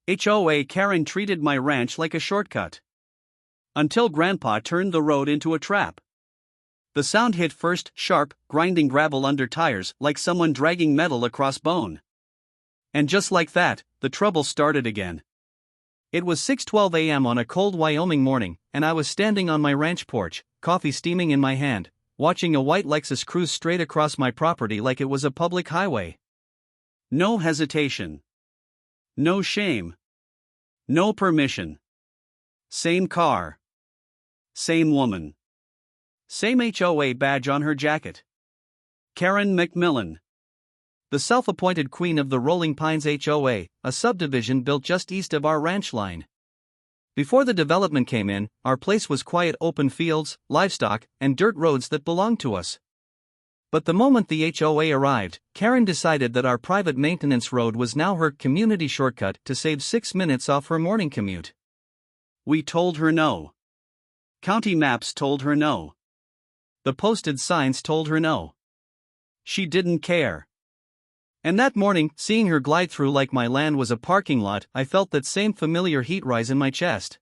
HOA Karen treated my ranch like a shortcut. Until Grandpa turned the road into a trap. The sound hit first, sharp, grinding gravel under tires like someone dragging metal across bone. And just like that, the trouble started again. It was 6:12 a.m. on a cold Wyoming morning, and I was standing on my ranch porch, coffee steaming in my hand, watching a white Lexus cruise straight across my property like it was a public highway. No hesitation. No shame. No permission. Same car. Same woman. Same HOA badge on her jacket. Karen McMillan. The self-appointed queen of the Rolling Pines HOA, a subdivision built just east of our ranch line. Before the development came in, our place was quiet open fields, livestock, and dirt roads that belonged to us. But the moment the HOA arrived, Karen decided that our private maintenance road was now her community shortcut to save 6 minutes off her morning commute. We told her no. County maps told her no. The posted signs told her no. She didn't care. And that morning, seeing her glide through like my land was a parking lot, I felt that same familiar heat rise in my chest.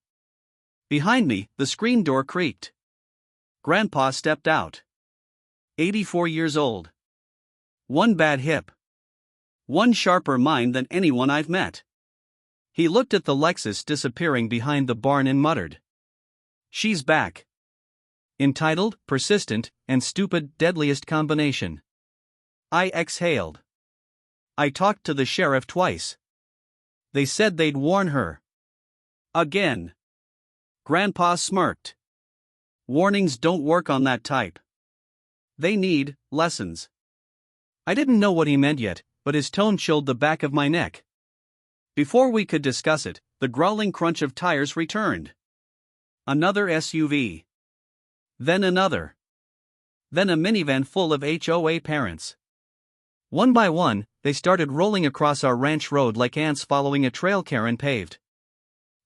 Behind me, the screen door creaked. Grandpa stepped out. 84 years old. One bad hip. One sharper mind than anyone I've met. He looked at the Lexus disappearing behind the barn and muttered. She's back. Entitled, persistent, and stupid, deadliest combination. I exhaled. I talked to the sheriff twice. They said they'd warn her. Again. Grandpa smirked. Warnings don't work on that type. They need lessons. I didn't know what he meant yet, but his tone chilled the back of my neck. Before we could discuss it, the growling crunch of tires returned. Another SUV. Then another. Then a minivan full of HOA parents. One by one, they started rolling across our ranch road like ants following a trail Karen paved.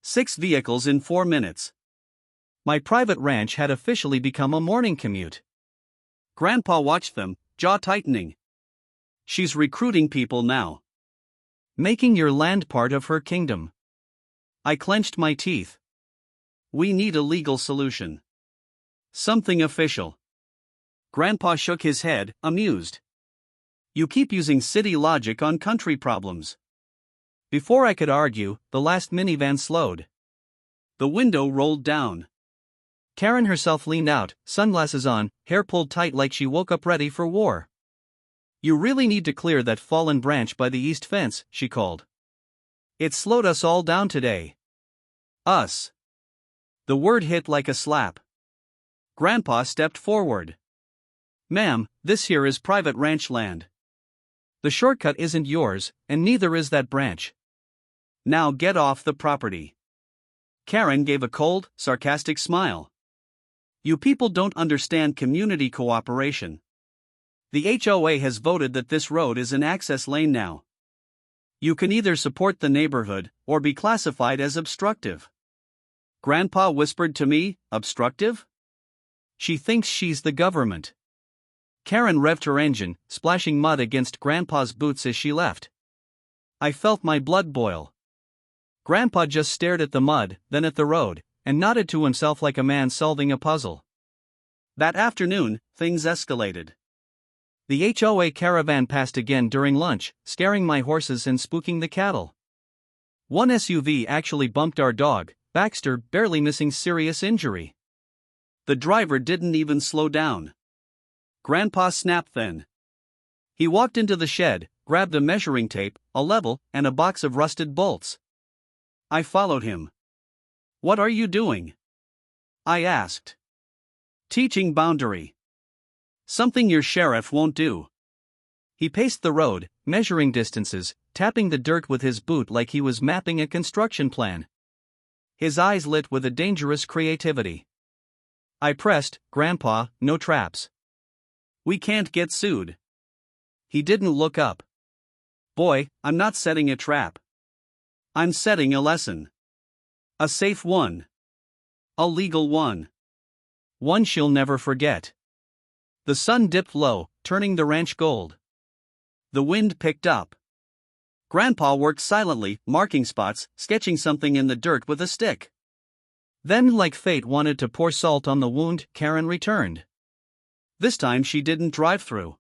6 vehicles in 4 minutes. My private ranch had officially become a morning commute. Grandpa watched them, jaw tightening. She's recruiting people now. Making your land part of her kingdom. I clenched my teeth. We need a legal solution. Something official. Grandpa shook his head, amused. You keep using city logic on country problems. Before I could argue, the last minivan slowed. The window rolled down. Karen herself leaned out, sunglasses on, hair pulled tight like she woke up ready for war. You really need to clear that fallen branch by the east fence, she called. It slowed us all down today. Us. The word hit like a slap. Grandpa stepped forward. Ma'am, this here is private ranch land. The shortcut isn't yours, and neither is that branch. Now get off the property. Karen gave a cold, sarcastic smile. You people don't understand community cooperation. The HOA has voted that this road is an access lane now. You can either support the neighborhood, or be classified as obstructive. Grandpa whispered to me, obstructive? She thinks she's the government. Karen revved her engine, splashing mud against Grandpa's boots as she left. I felt my blood boil. Grandpa just stared at the mud, then at the road, and nodded to himself like a man solving a puzzle. That afternoon, things escalated. The HOA caravan passed again during lunch, scaring my horses and spooking the cattle. One SUV actually bumped our dog, Baxter, barely missing serious injury. The driver didn't even slow down. Grandpa snapped then. He walked into the shed, grabbed a measuring tape, a level, and a box of rusted bolts. I followed him. What are you doing? I asked. Teaching boundary. Something your sheriff won't do. He paced the road, measuring distances, tapping the dirt with his boot like he was mapping a construction plan. His eyes lit with a dangerous creativity. I pressed, Grandpa, no traps. We can't get sued. He didn't look up. Boy, I'm not setting a trap. I'm setting a lesson. A safe one. A legal one. One she'll never forget. The sun dipped low, turning the ranch gold. The wind picked up. Grandpa worked silently, marking spots, sketching something in the dirt with a stick. Then, like fate wanted to pour salt on the wound, Karen returned. This time she didn't drive through.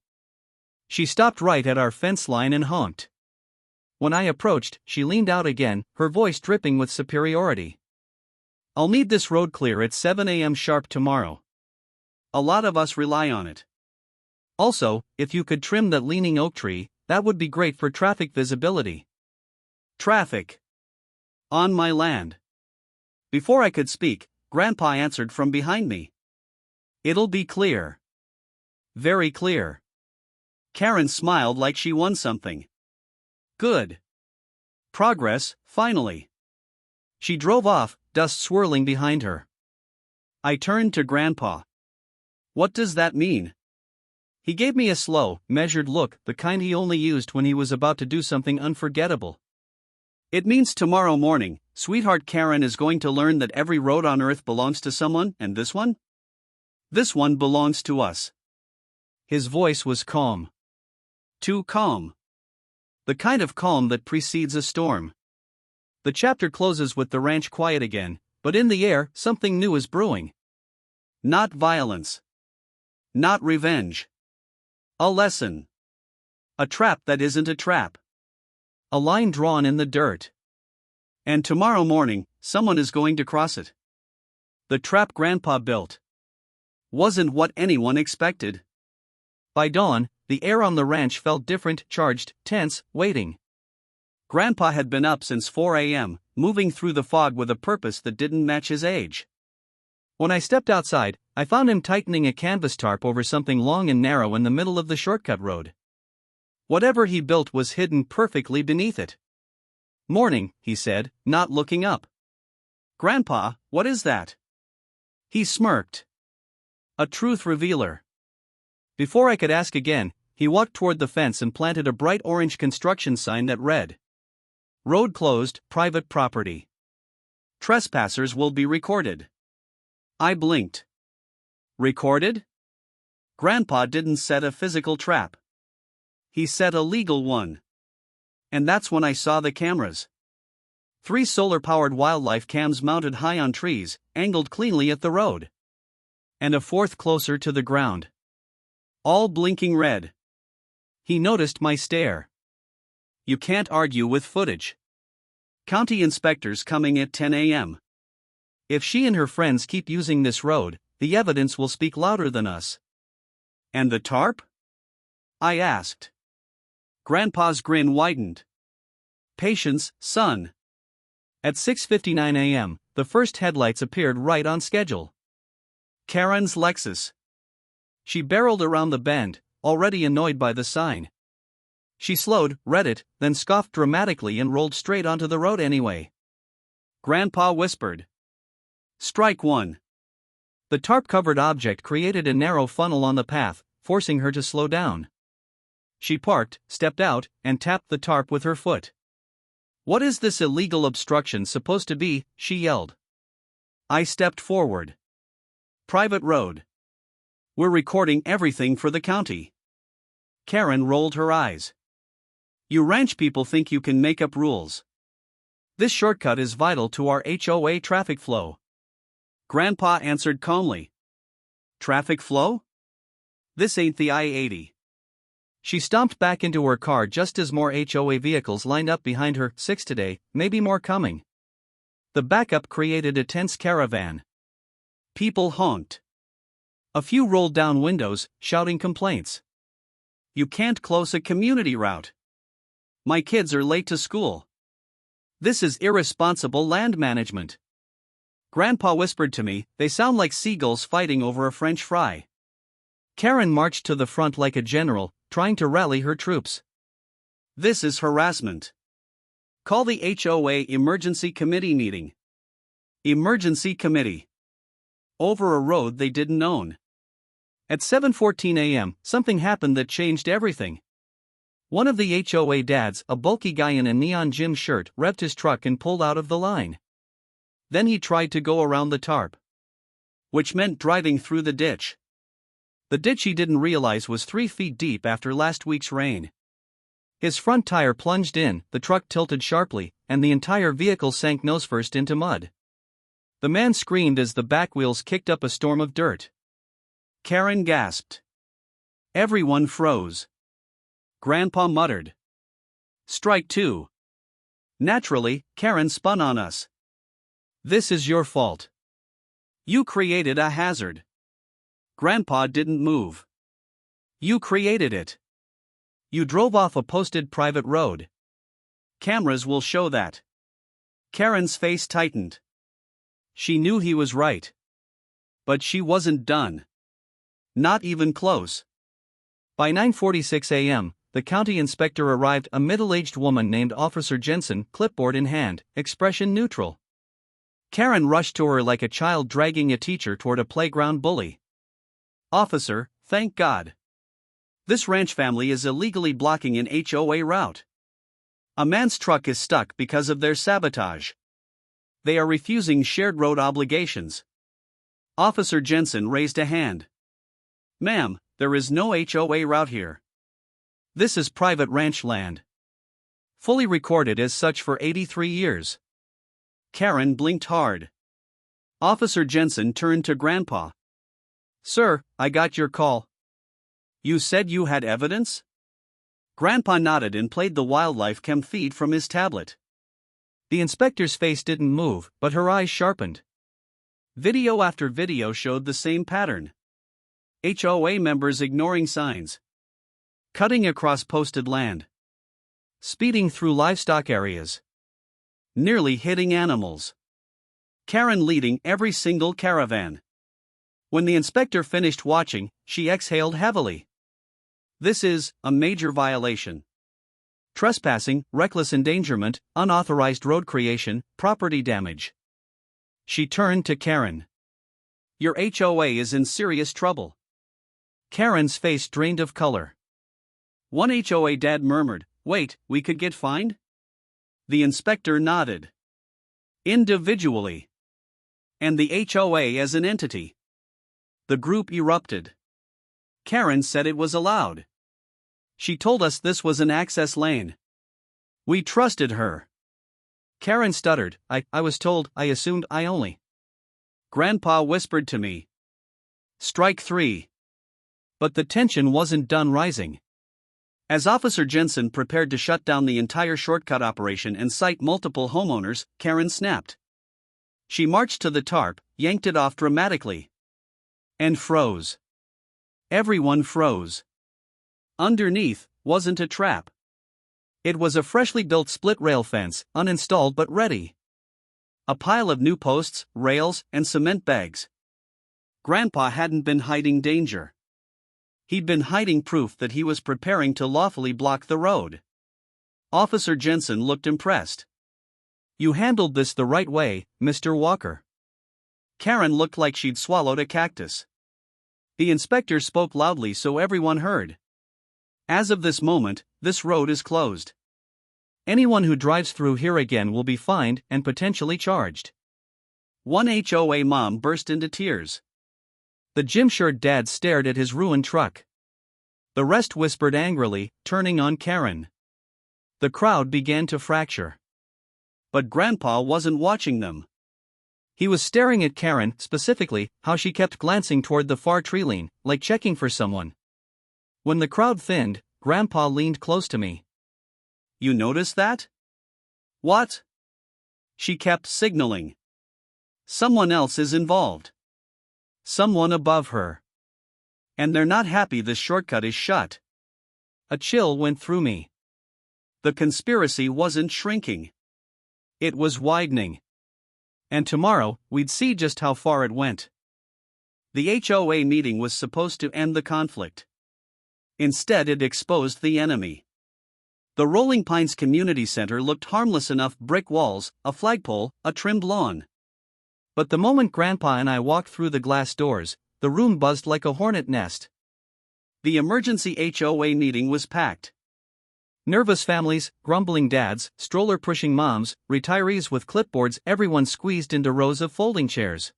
She stopped right at our fence line and honked. When I approached, she leaned out again, her voice dripping with superiority. "I'll need this road clear at 7 a.m. sharp tomorrow. A lot of us rely on it. Also, if you could trim that leaning oak tree, that would be great for traffic visibility." Traffic. On my land. Before I could speak, Grandpa answered from behind me. "It'll be clear. Very clear." Karen smiled like she won something. Good. Progress, finally. She drove off, dust swirling behind her. I turned to Grandpa. "What does that mean?" He gave me a slow, measured look, the kind he only used when he was about to do something unforgettable. "It means tomorrow morning, sweetheart Karen is going to learn that every road on Earth belongs to someone, and this one? This one belongs to us." His voice was calm. Too calm. The kind of calm that precedes a storm. The chapter closes with the ranch quiet again, but in the air, something new is brewing. Not violence. Not revenge. A lesson. A trap that isn't a trap. A line drawn in the dirt. And tomorrow morning, someone is going to cross it. The trap Grandpa built wasn't what anyone expected. By dawn, the air on the ranch felt different, charged, tense, waiting. Grandpa had been up since 4 a.m., moving through the fog with a purpose that didn't match his age. When I stepped outside, I found him tightening a canvas tarp over something long and narrow in the middle of the shortcut road. Whatever he built was hidden perfectly beneath it. "Morning," he said, not looking up. "Grandpa, what is that?" He smirked. A truth revealer. Before I could ask again, he walked toward the fence and planted a bright orange construction sign that read, "Road closed, private property. Trespassers will be recorded." I blinked. Recorded? Grandpa didn't set a physical trap. He set a legal one. And that's when I saw the cameras. 3 solar-powered wildlife cams mounted high on trees, angled cleanly at the road. And a 4th closer to the ground. All blinking red. He noticed my stare. You can't argue with footage. County inspectors coming at 10 a.m. If she and her friends keep using this road, the evidence will speak louder than us. And the tarp? I asked. Grandpa's grin widened. Patience, son. At 6:59 a.m., the first headlights appeared right on schedule. Karen's Lexus. She barreled around the bend, already annoyed by the sign. She slowed, read it, then scoffed dramatically and rolled straight onto the road anyway. Grandpa whispered. Strike one. The tarp-covered object created a narrow funnel on the path, forcing her to slow down. She parked, stepped out, and tapped the tarp with her foot. What is this illegal obstruction supposed to be? She yelled. I stepped forward. Private road. We're recording everything for the county. Karen rolled her eyes. You ranch people think you can make up rules. This shortcut is vital to our HOA traffic flow. Grandpa answered calmly. Traffic flow? This ain't the I-80. She stomped back into her car just as more HOA vehicles lined up behind her, 6 today, maybe more coming. The backup created a tense caravan. People honked. A few rolled down windows, shouting complaints. You can't close a community route. My kids are late to school. This is irresponsible land management. Grandpa whispered to me, they sound like seagulls fighting over a French fry. Karen marched to the front like a general, trying to rally her troops. This is harassment. Call the HOA Emergency Committee meeting. Emergency Committee. Over a road they didn't own. At 7:14 a.m., something happened that changed everything. One of the HOA dads, a bulky guy in a neon gym shirt, revved his truck and pulled out of the line. Then he tried to go around the tarp. Which meant driving through the ditch. The ditch he didn't realize was 3 feet deep after last week's rain. His front tire plunged in, the truck tilted sharply, and the entire vehicle sank nose-first into mud. The man screamed as the back wheels kicked up a storm of dirt. Karen gasped. Everyone froze. Grandpa muttered, "Strike two." Naturally, Karen spun on us. "This is your fault. You created a hazard." Grandpa didn't move. "You created it. You drove off a posted private road. Cameras will show that." Karen's face tightened. She knew he was right. But she wasn't done. Not even close. By 9:46 a.m., the county inspector arrived, a middle-aged woman named Officer Jensen, clipboard in hand, expression neutral. Karen rushed to her like a child dragging a teacher toward a playground bully. "Officer, thank God. This ranch family is illegally blocking an HOA route. A man's truck is stuck because of their sabotage. They are refusing shared road obligations." Officer Jensen raised a hand. "Ma'am, there is no HOA route here. This is private ranch land. Fully recorded as such for 83 years. Karen blinked hard. Officer Jensen turned to Grandpa. "Sir, I got your call. You said you had evidence?" Grandpa nodded and played the wildlife cam feed from his tablet. The inspector's face didn't move, but her eyes sharpened. Video after video showed the same pattern. HOA members ignoring signs. Cutting across posted land. Speeding through livestock areas. Nearly hitting animals. Karen leading every single caravan. When the inspector finished watching, she exhaled heavily. "This is a major violation. Trespassing, reckless endangerment, unauthorized road creation, property damage." She turned to Karen. "Your HOA is in serious trouble." Karen's face drained of color. One HOA dad murmured, "Wait, we could get fined?" The inspector nodded. "Individually. And the HOA as an entity." The group erupted. Karen said it was allowed. She told us this was an access lane. We trusted her. Karen stuttered, I was told, I assumed, I only." Grandpa whispered to me, "Strike three." But the tension wasn't done rising. As Officer Jensen prepared to shut down the entire shortcut operation and cite multiple homeowners, Karen snapped. She marched to the tarp, yanked it off dramatically. And froze. Everyone froze. Underneath wasn't a trap. It was a freshly built split rail fence, uninstalled but ready. A pile of new posts, rails, and cement bags. Grandpa hadn't been hiding danger. He'd been hiding proof that he was preparing to lawfully block the road. Officer Jensen looked impressed. "You handled this the right way, Mr. Walker." Karen looked like she'd swallowed a cactus. The inspector spoke loudly so everyone heard. "As of this moment, this road is closed. Anyone who drives through here again will be fined and potentially charged." One HOA mom burst into tears. The gym-shirt dad stared at his ruined truck. The rest whispered angrily, turning on Karen. The crowd began to fracture. But Grandpa wasn't watching them. He was staring at Karen, specifically, how she kept glancing toward the far tree line, like checking for someone. When the crowd thinned, Grandpa leaned close to me. "You notice that?" "What?" She kept signaling. "Someone else is involved. Someone above her. And they're not happy this shortcut is shut." A chill went through me. The conspiracy wasn't shrinking. It was widening. And tomorrow, we'd see just how far it went. The HOA meeting was supposed to end the conflict. Instead, it exposed the enemy. The Rolling Pines Community Center looked harmless enough: brick walls, a flagpole, a trimmed lawn. But the moment Grandpa and I walked through the glass doors, the room buzzed like a hornet nest. The emergency HOA meeting was packed. Nervous families, grumbling dads, stroller-pushing moms, retirees with clipboards, everyone squeezed into rows of folding chairs.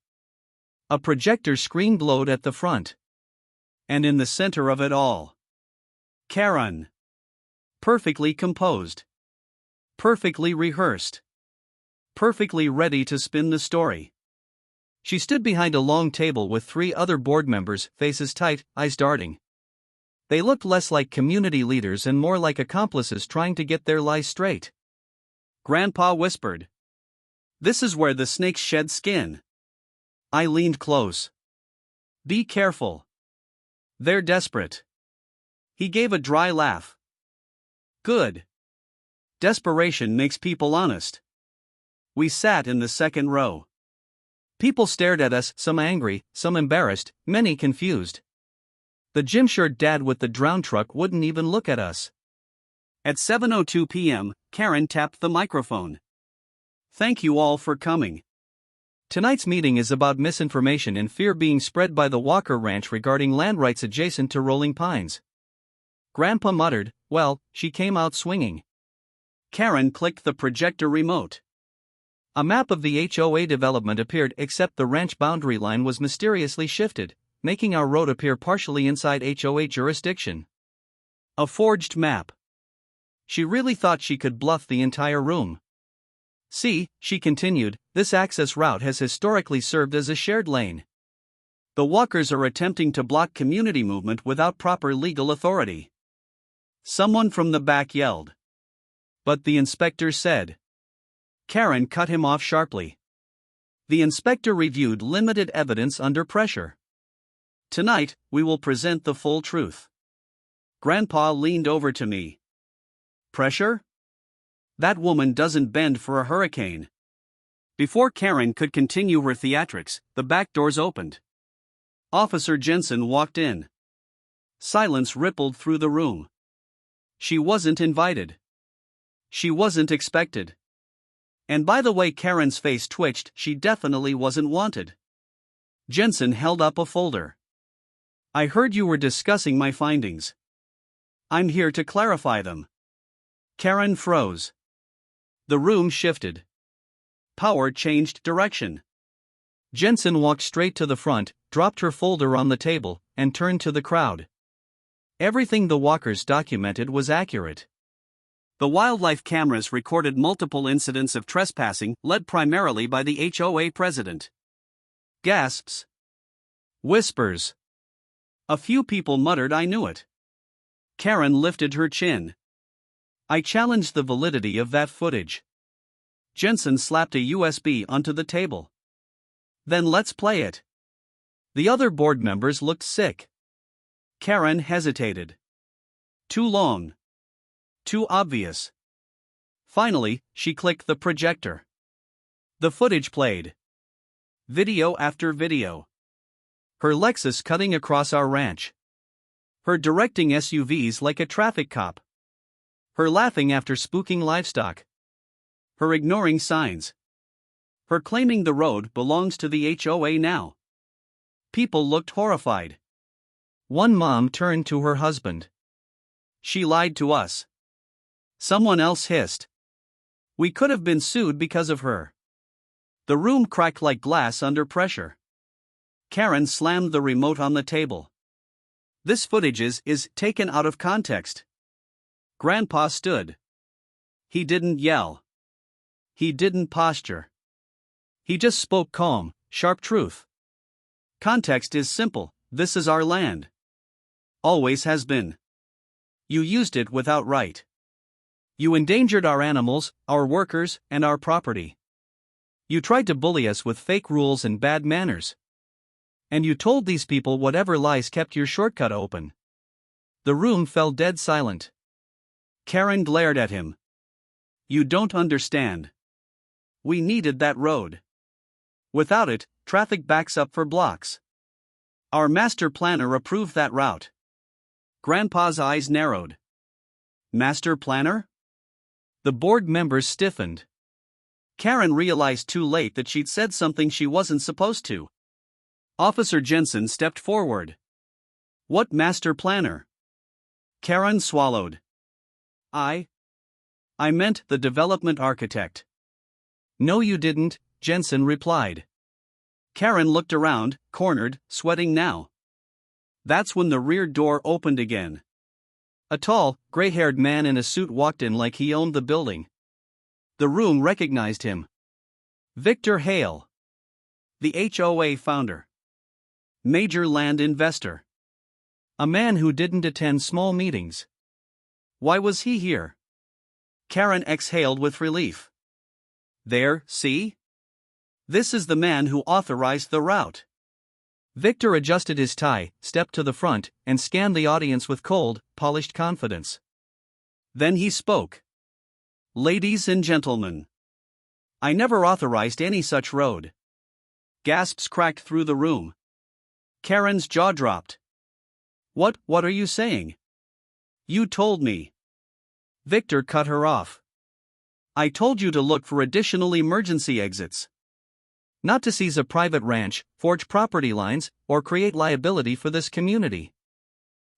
A projector screen glowed at the front. And in the center of it all, Karen. Perfectly composed. Perfectly rehearsed. Perfectly ready to spin the story. She stood behind a long table with 3 other board members, faces tight, eyes darting. They looked less like community leaders and more like accomplices trying to get their lies straight. Grandpa whispered, "This is where the snakes shed skin." I leaned close. "Be careful. They're desperate." He gave a dry laugh. "Good. Desperation makes people honest." We sat in the second row. People stared at us, some angry, some embarrassed, many confused. The gym-shirt dad with the drown truck wouldn't even look at us. At 7:02 p.m., Karen tapped the microphone. "Thank you all for coming. Tonight's meeting is about misinformation and fear being spread by the Walker Ranch regarding land rights adjacent to Rolling Pines." Grandpa muttered, "Well, she came out swinging." Karen clicked the projector remote. A map of the HOA development appeared, except the ranch boundary line was mysteriously shifted, making our road appear partially inside HOA jurisdiction. A forged map. She really thought she could bluff the entire room. "See," she continued, "this access route has historically served as a shared lane. The walkers are attempting to block community movement without proper legal authority." Someone from the back yelled. "But the inspector said." Karen cut him off sharply. "The inspector reviewed limited evidence under pressure. Tonight, we will present the full truth." Grandpa leaned over to me. "Pressure? That woman doesn't bend for a hurricane." Before Karen could continue her theatrics, the back doors opened. Officer Jensen walked in. Silence rippled through the room. She wasn't invited. She wasn't expected. And by the way Karen's face twitched, she definitely wasn't wanted. Jensen held up a folder. "I heard you were discussing my findings. I'm here to clarify them." Karen froze. The room shifted. Power changed direction. Jensen walked straight to the front, dropped her folder on the table, and turned to the crowd. Everything the walkers documented was accurate. The wildlife cameras recorded multiple incidents of trespassing, led primarily by the HOA president. Gasps. Whispers. A few people muttered, "I knew it." Karen lifted her chin. "I challenge the validity of that footage." Jensen slapped a USB onto the table. "Then let's play it." The other board members looked sick. Karen hesitated. Too long. Too obvious. Finally, she clicked the projector. The footage played. Video after video. Her Lexus cutting across our ranch. Her directing SUVs like a traffic cop. Her laughing after spooking livestock. Her ignoring signs. Her claiming the road belongs to the HOA now. People looked horrified. One mom turned to her husband. "She lied to us." Someone else hissed. "We could have been sued because of her." The room cracked like glass under pressure. Karen slammed the remote on the table. "This footage is taken out of context." Grandpa stood. He didn't yell. He didn't posture. He just spoke calm, sharp truth. "Context is simple. This is our land. Always has been. You used it without right. You endangered our animals, our workers, and our property. You tried to bully us with fake rules and bad manners. And you told these people whatever lies kept your shortcut open." The room fell dead silent. Karen glared at him. "You don't understand. We needed that road. Without it, traffic backs up for blocks. Our master planner approved that route." Grandpa's eyes narrowed. "Master planner?" The board members stiffened. Karen realized too late that she'd said something she wasn't supposed to. Officer Jensen stepped forward. "What master planner?" Karen swallowed. I meant the development architect." "No you didn't," Jensen replied. Karen looked around, cornered, sweating now. That's when the rear door opened again. A tall, gray-haired man in a suit walked in like he owned the building. The room recognized him. Victor Hale. The HOA founder. Major land investor. A man who didn't attend small meetings. Why was he here? Karen exhaled with relief. There, see? This is the man who authorized the route. Victor adjusted his tie, stepped to the front, and scanned the audience with cold, polished confidence. Then he spoke. Ladies and gentlemen. I never authorized any such road. Gasps cracked through the room. Karen's jaw dropped. What are you saying? You told me. Victor cut her off. I told you to look for additional emergency exits. Not to seize a private ranch, forge property lines, or create liability for this community.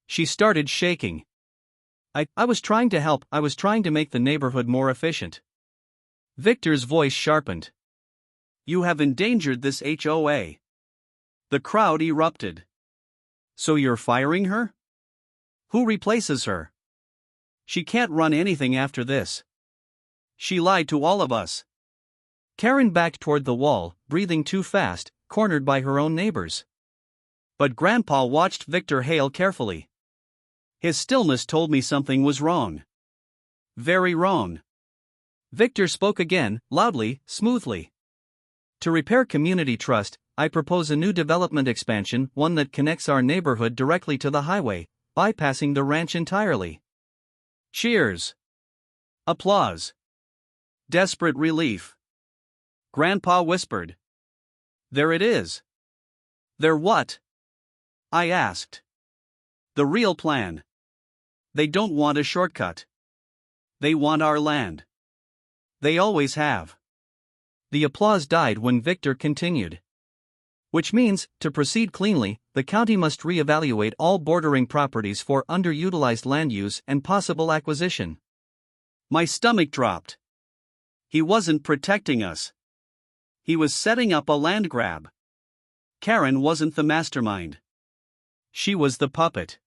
She started shaking. I was trying to help, I was trying to make the neighborhood more efficient. Victor's voice sharpened. You have endangered this HOA. The crowd erupted. So you're firing her? Who replaces her? She can't run anything after this. She lied to all of us. Karen backed toward the wall, breathing too fast, cornered by her own neighbors. But Grandpa watched Victor Hale carefully. His stillness told me something was wrong. Very wrong. Victor spoke again, loudly, smoothly. To repair community trust, I propose a new development expansion, one that connects our neighborhood directly to the highway, bypassing the ranch entirely. Cheers. Applause. Desperate relief. Grandpa whispered. There it is. There what? I asked. The real plan. They don't want a shortcut. They want our land. They always have. The applause died when Victor continued. Which means, to proceed cleanly, the county must re-evaluate all bordering properties for underutilized land use and possible acquisition. My stomach dropped. He wasn't protecting us. He was setting up a land grab. Karen wasn't the mastermind. She was the puppet.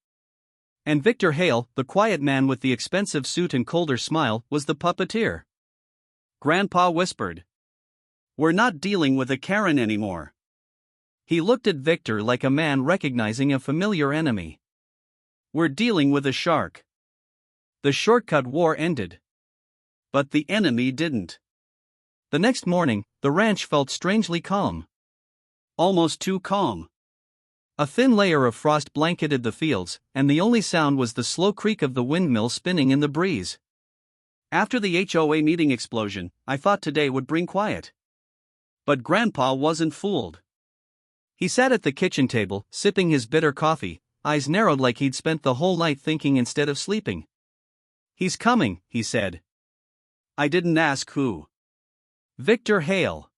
And Victor Hale, the quiet man with the expensive suit and colder smile, was the puppeteer. Grandpa whispered. We're not dealing with a Karen anymore. He looked at Victor like a man recognizing a familiar enemy. We're dealing with a shark. The shortcut war ended. But the enemy didn't. The next morning, the ranch felt strangely calm. Almost too calm. A thin layer of frost blanketed the fields, and the only sound was the slow creak of the windmill spinning in the breeze. After the HOA meeting explosion, I thought today would bring quiet. But Grandpa wasn't fooled. He sat at the kitchen table, sipping his bitter coffee, eyes narrowed like he'd spent the whole night thinking instead of sleeping. He's coming, he said. I didn't ask who. Victor Hale.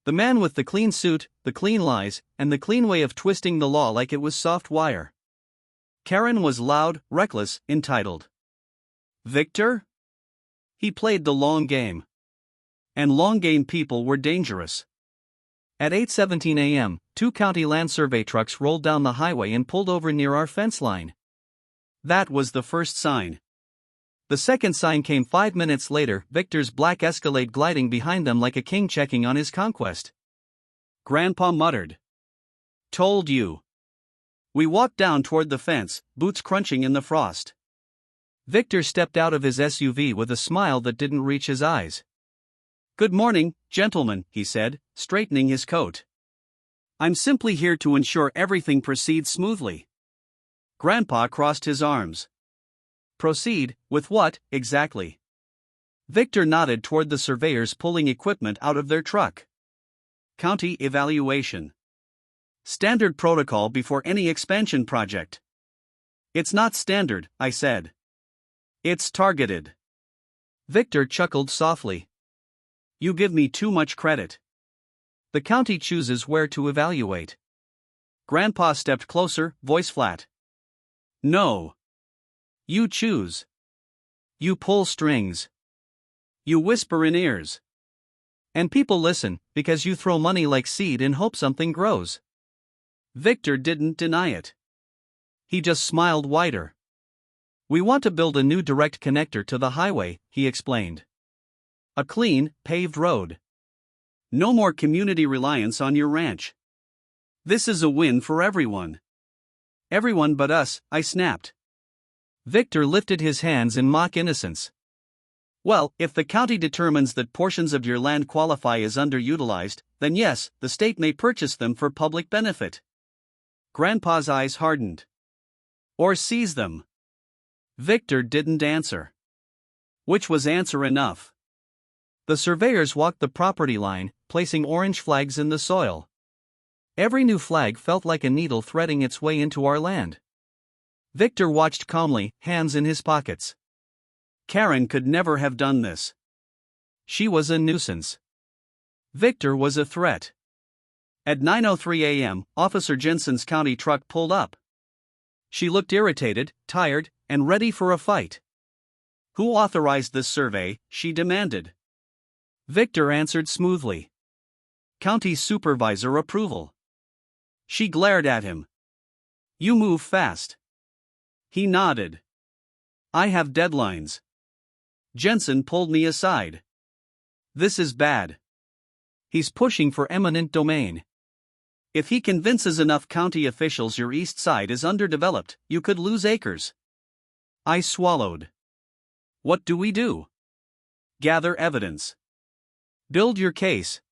The man with the clean suit, the clean lies, and the clean way of twisting the law like it was soft wire. Karen was loud, reckless, entitled. Victor? He played the long game. And long game people were dangerous. At 8:17 a.m., 2 county land survey trucks rolled down the highway and pulled over near our fence line. That was the first sign. The second sign came 5 minutes later, Victor's black Escalade gliding behind them like a king checking on his conquest. Grandpa muttered. Told you. We walked down toward the fence, boots crunching in the frost. Victor stepped out of his SUV with a smile that didn't reach his eyes. Good morning, gentlemen, he said, straightening his coat. I'm simply here to ensure everything proceeds smoothly. Grandpa crossed his arms. Proceed, with what, exactly? Victor nodded toward the surveyors pulling equipment out of their truck. County evaluation. Standard protocol before any expansion project. It's not standard, I said. It's targeted. Victor chuckled softly. You give me too much credit. The county chooses where to evaluate. Grandpa stepped closer, voice flat. No. You choose. You pull strings. You whisper in ears. And people listen, because you throw money like seed and hope something grows. Victor didn't deny it. He just smiled wider. We want to build a new direct connector to the highway, he explained. A clean, paved road. No more community reliance on your ranch. This is a win for everyone. Everyone but us, I snapped. Victor lifted his hands in mock innocence. Well, if the county determines that portions of your land qualify as underutilized, then yes, the state may purchase them for public benefit. Grandpa's eyes hardened. Or seize them. Victor didn't answer. Which was answer enough. The surveyors walked the property line, placing orange flags in the soil. Every new flag felt like a needle threading its way into our land. Victor watched calmly, hands in his pockets. Karen could never have done this. She was a nuisance. Victor was a threat. At 9:03 a.m., Officer Jensen's county truck pulled up. She looked irritated, tired, and ready for a fight. Who authorized this survey? She demanded. Victor answered smoothly. County supervisor approval. She glared at him. You move fast. He nodded. I have deadlines. Jensen pulled me aside. This is bad. He's pushing for eminent domain. If he convinces enough county officials your east side is underdeveloped, you could lose acres. I swallowed. What do we do? Gather evidence. Build your case.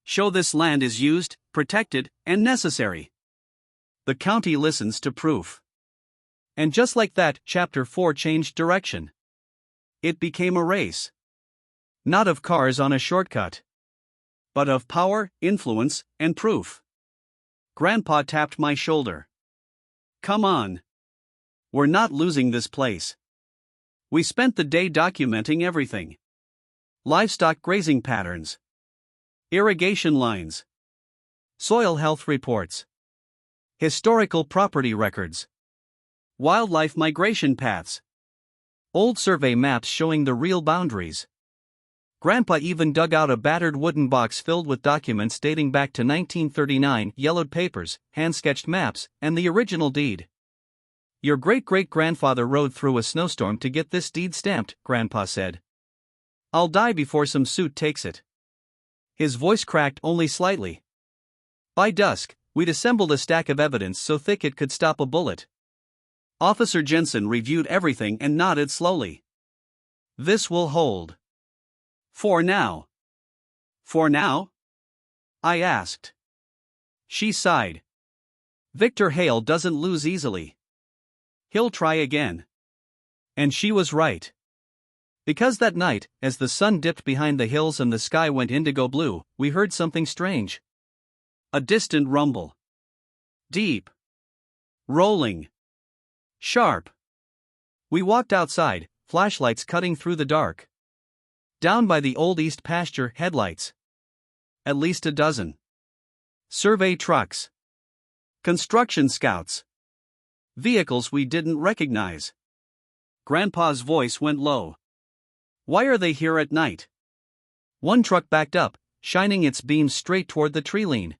Show this land is used, protected, and necessary. The county listens to proof. And just like that, Chapter 4 changed direction. It became a race. Not of cars on a shortcut, but of power, influence, and proof. Grandpa tapped my shoulder. Come on. We're not losing this place. We spent the day documenting everything. Livestock grazing patterns. Irrigation lines. Soil health reports. Historical property records. Wildlife migration paths. Old survey maps showing the real boundaries. Grandpa even dug out a battered wooden box filled with documents dating back to 1939, yellowed papers, hand-sketched maps, and the original deed. Your great-great-grandfather rode through a snowstorm to get this deed stamped, Grandpa said. I'll die before some suit takes it. His voice cracked only slightly. By dusk, we'd assembled a stack of evidence so thick it could stop a bullet. Officer Jensen reviewed everything and nodded slowly. This will hold. For now. For now? I asked. She sighed. Victor Hale doesn't lose easily. He'll try again. And she was right. Because that night, as the sun dipped behind the hills and the sky went indigo blue, we heard something strange. A distant rumble. Deep. Rolling. Sharp. We walked outside, flashlights cutting through the dark. Down by the old east pasture, headlights. At least a dozen. Survey trucks. Construction scouts. Vehicles we didn't recognize. Grandpa's voice went low. Why are they here at night? One truck backed up, shining its beams straight toward the tree line.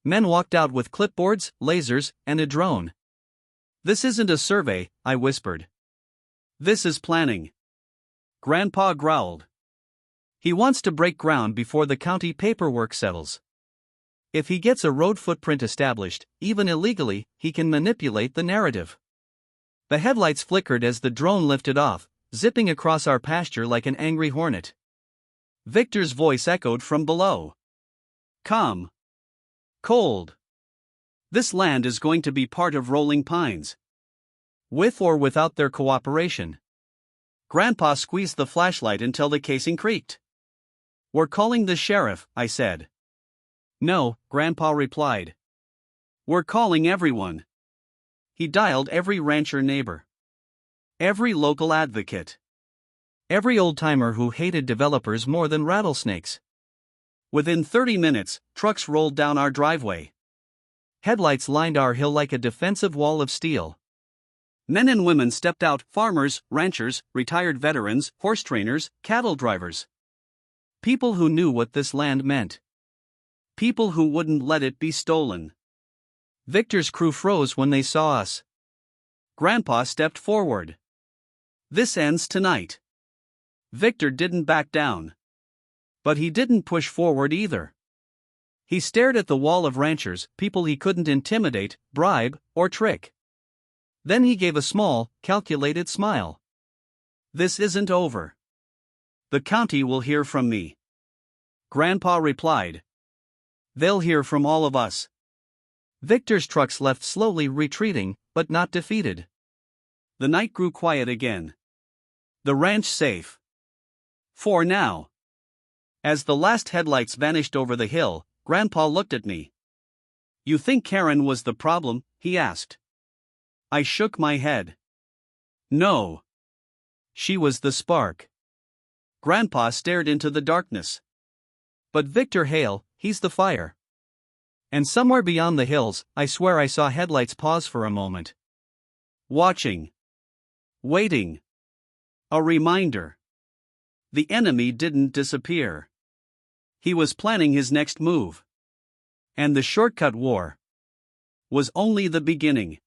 Men walked out with clipboards, lasers, and a drone. This isn't a survey, I whispered. This is planning. Grandpa growled. He wants to break ground before the county paperwork settles. If he gets a road footprint established, even illegally, he can manipulate the narrative. The headlights flickered as the drone lifted off, zipping across our pasture like an angry hornet. Victor's voice echoed from below. Calm. Cold. This land is going to be part of Rolling Pines. With or without their cooperation. Grandpa squeezed the flashlight until the casing creaked. We're calling the sheriff, I said. No, Grandpa replied. We're calling everyone. He dialed every rancher neighbor. Every local advocate. Every old-timer who hated developers more than rattlesnakes. Within 30 minutes, trucks rolled down our driveway. Headlights lined our hill like a defensive wall of steel. Men and women stepped out, farmers, ranchers, retired veterans, horse trainers, cattle drivers. People who knew what this land meant. People who wouldn't let it be stolen. Victor's crew froze when they saw us. Grandpa stepped forward. This ends tonight. Victor didn't back down. But he didn't push forward either. He stared at the wall of ranchers, people he couldn't intimidate, bribe, or trick. Then he gave a small, calculated smile. This isn't over. The county will hear from me. Grandpa replied. They'll hear from all of us. Victor's trucks left slowly retreating, but not defeated. The night grew quiet again. The ranch safe. For now. As the last headlights vanished over the hill, Grandpa looked at me. You think Karen was the problem? He asked. I shook my head. No. She was the spark. Grandpa stared into the darkness. But Victor Hale, he's the fire. And somewhere beyond the hills, I swear I saw headlights pause for a moment. Watching. Waiting. A reminder. The enemy didn't disappear. He was planning his next move. And the shortcut war was only the beginning.